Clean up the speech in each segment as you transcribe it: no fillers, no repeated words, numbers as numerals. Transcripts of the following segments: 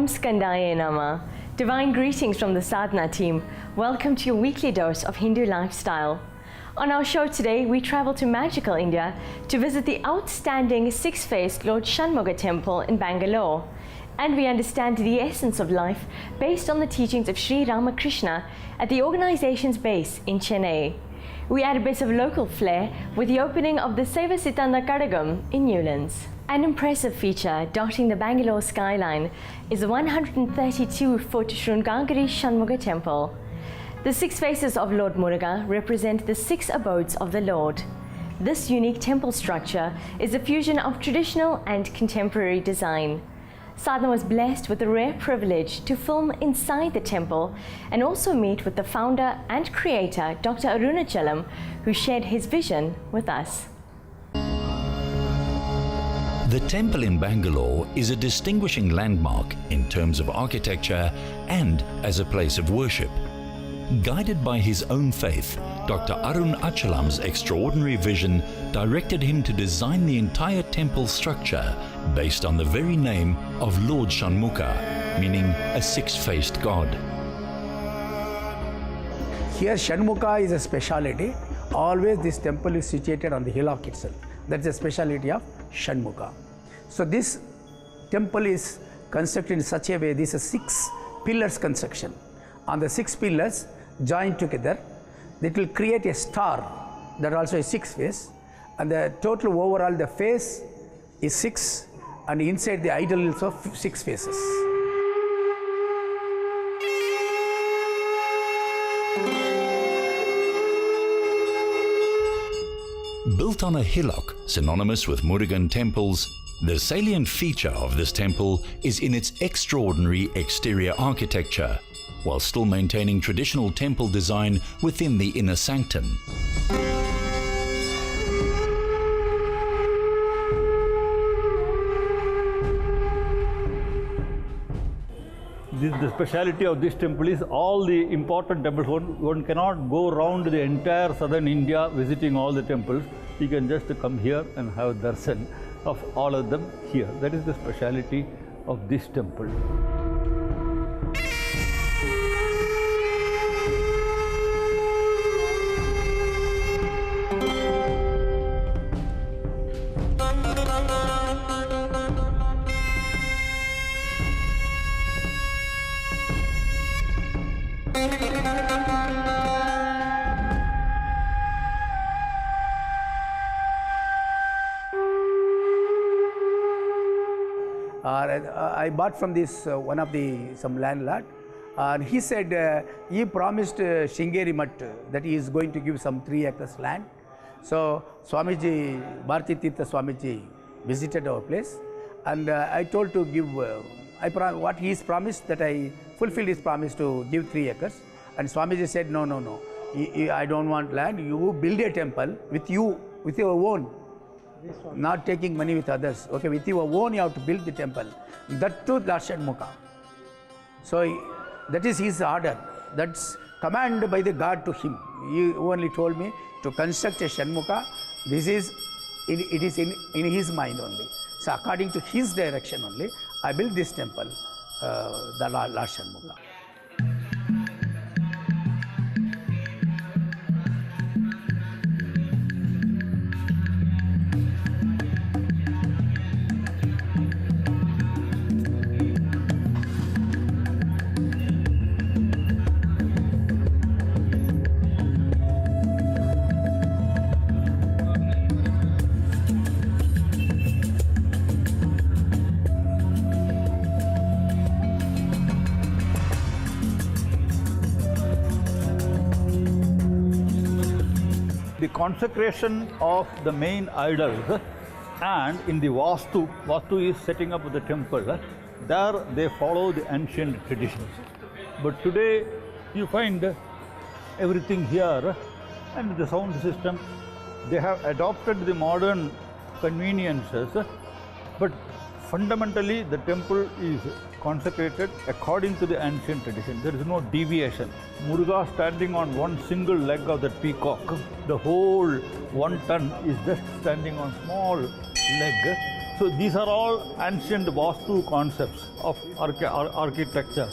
Om Skandaya Nama. Divine greetings from the Sadhana team. Welcome to your weekly dose of Hindu lifestyle. On our show today, we travel to magical India to visit the outstanding six-faced Lord Shanmuga temple in Bangalore. And we understand the essence of life based on the teachings of Sri Ramakrishna at the organization's base in Chennai. We add a bit of local flair with the opening of the Seva Sitanda Kadagam in Newlands. An impressive feature dotting the Bangalore skyline is the 132-foot Srungagiri Shanmuga temple. The six faces of Lord Muruga represent the six abodes of the Lord. This unique temple structure is a fusion of traditional and contemporary design. Sadhana was blessed with the rare privilege to film inside the temple and also meet with the founder and creator, Dr. Arunachalam, who shared his vision with us. The temple in Bangalore is a distinguishing landmark in terms of architecture and as a place of worship. Guided by his own faith, Dr. Arunachalam's extraordinary vision directed him to design the entire temple structure based on the very name of Lord Shanmuga, meaning a six-faced god. Here Shanmuga is a speciality. Always this temple is situated on the hillock itself. That's the speciality of Shanmuga. So this temple is constructed in such a way, this is 6 pillars construction. On the 6 pillars joined together, it will create a star that also is 6 face, and the total overall the face is 6, and inside the idol is of 6 faces. Built on a hillock synonymous with Murugan temples, the salient feature of this temple is in its extraordinary exterior architecture, while still maintaining traditional temple design within the inner sanctum. The speciality of this temple is all the important temples. One cannot go around the entire southern India visiting all the temples. You can just come here and have darshan of all of them here. That is the speciality of this temple. I bought from this one of some landlord, and he said he promised Shringeri Mutt that he is going to give some 3 acres land. So Swamiji, Bharati Tirtha Swamiji visited our place, and I told to give what he is promised, that I fulfilled his promise to give 3 acres. And Swamiji said, no, I don't want land. You build a temple with your own. Not taking money with others. Okay, with your own you have to build the temple. That too, Lord Shanmuga. So that is his order. That's command by the God to him. He only told me to construct a Shanmuga. It is in his mind only. So according to his direction only, I built this temple, the Lord Shanmuga. The consecration of the main idols and in the Vastu is setting up the temple, there they follow the ancient traditions. But today you find everything here, and the sound system, they have adopted the modern conveniences, but fundamentally the temple is consecrated according to the ancient tradition. There is no deviation. Muruga standing on one single leg of the peacock. The whole 1 ton is just standing on small leg So these are all ancient Vastu concepts of architecture.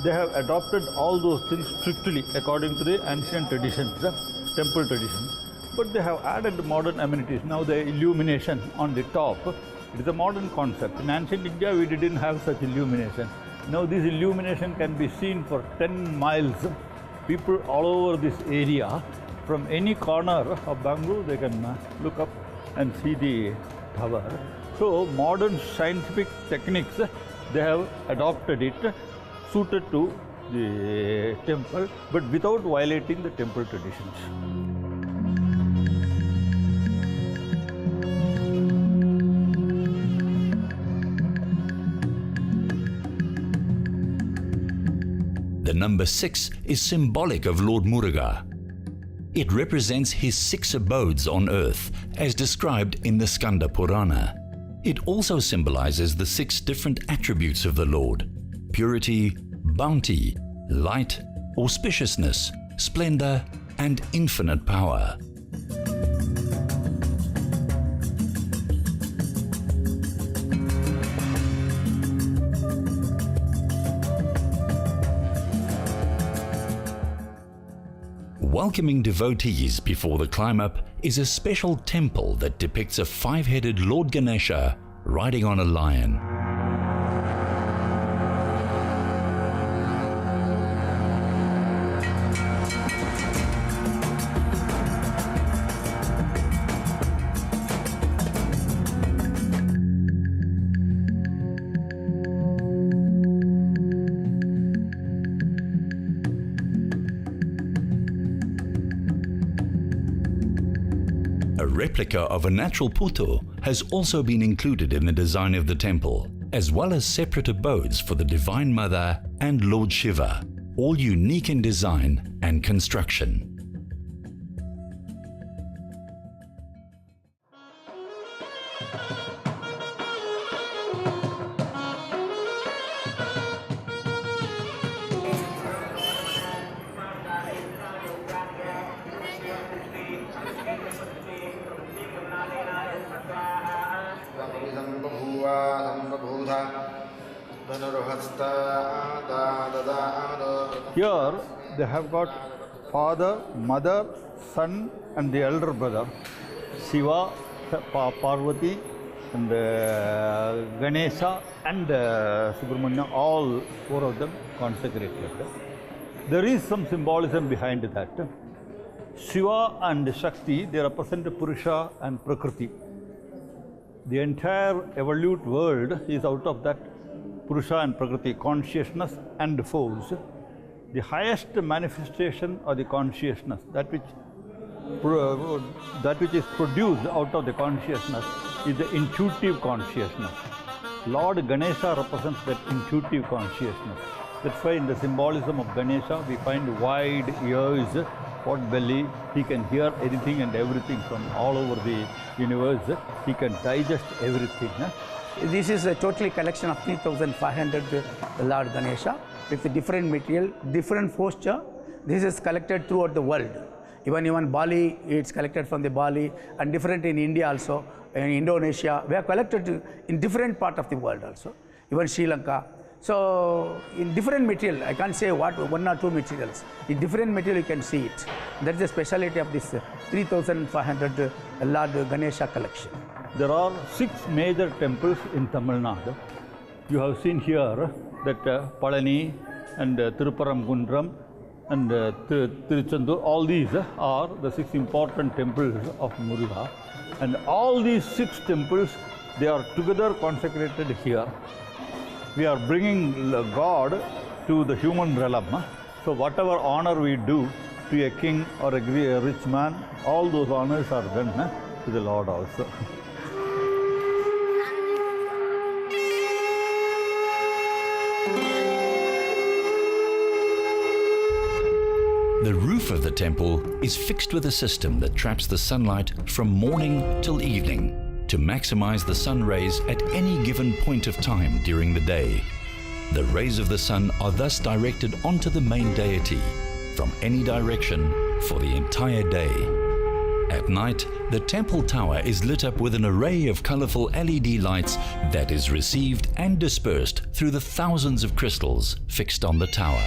They have adopted all those things strictly according to the ancient traditions, temple traditions. But they have added modern amenities. Now the illumination on the top, it is a modern concept. In ancient India, we didn't have such illumination. Now this illumination can be seen for 10 miles. People all over this area, from any corner of Bangalore, they can look up and see the tower. So modern scientific techniques, they have adopted it, suited to the temple, but without violating the temple traditions. The number 6 is symbolic of Lord Muruga. It represents his 6 abodes on earth, as described in the Skanda Purana. It also symbolizes the 6 different attributes of the Lord: purity, bounty, light, auspiciousness, splendor, and infinite power. Welcoming devotees before the climb-up is a special temple that depicts a 5-headed Lord Ganesha riding on a lion. A replica of a natural puto has also been included in the design of the temple, as well as separate abodes for the Divine Mother and Lord Shiva, all unique in design and construction. Here they have got father, mother, son and the elder brother, Shiva, Parvati and Ganesha and Subramanya, all 4 of them consecrated. There is some symbolism behind that. Shiva and Shakti, they represent Purusha and Prakriti. The entire evolute world is out of that Purusha and Prakriti, consciousness and force. The highest manifestation of the consciousness, that which is produced out of the consciousness, is the intuitive consciousness. Lord Ganesha represents that intuitive consciousness. That's why in the symbolism of Ganesha, we find wide ears, pot belly. He can hear anything and everything from all over the universe. He can digest everything. This is a totally collection of 3,500 Lord Ganesha with different material, different posture. This is collected throughout the world. Even Bali, it's collected from the Bali, and different in India also, in Indonesia. We are collected in different part of the world also, even Sri Lanka. So in different material, I can't say what 1 or 2 materials. In different material you can see it. That's the speciality of this 3,500 Lord Ganesha collection. There are 6 major temples in Tamil Nadu. You have seen here that Palani and Thiruparamgundram and Tiruchendur, all these are the 6 important temples of Muruga. And all these 6 temples, they are together consecrated here. We are bringing God to the human realm. So whatever honor we do to a king or a rich man, all those honors are done to the Lord also. The roof of the temple is fixed with a system that traps the sunlight from morning till evening to maximize the sun rays at any given point of time during the day. The rays of the sun are thus directed onto the main deity from any direction for the entire day. At night, the temple tower is lit up with an array of colorful LED lights that is received and dispersed through the thousands of crystals fixed on the tower.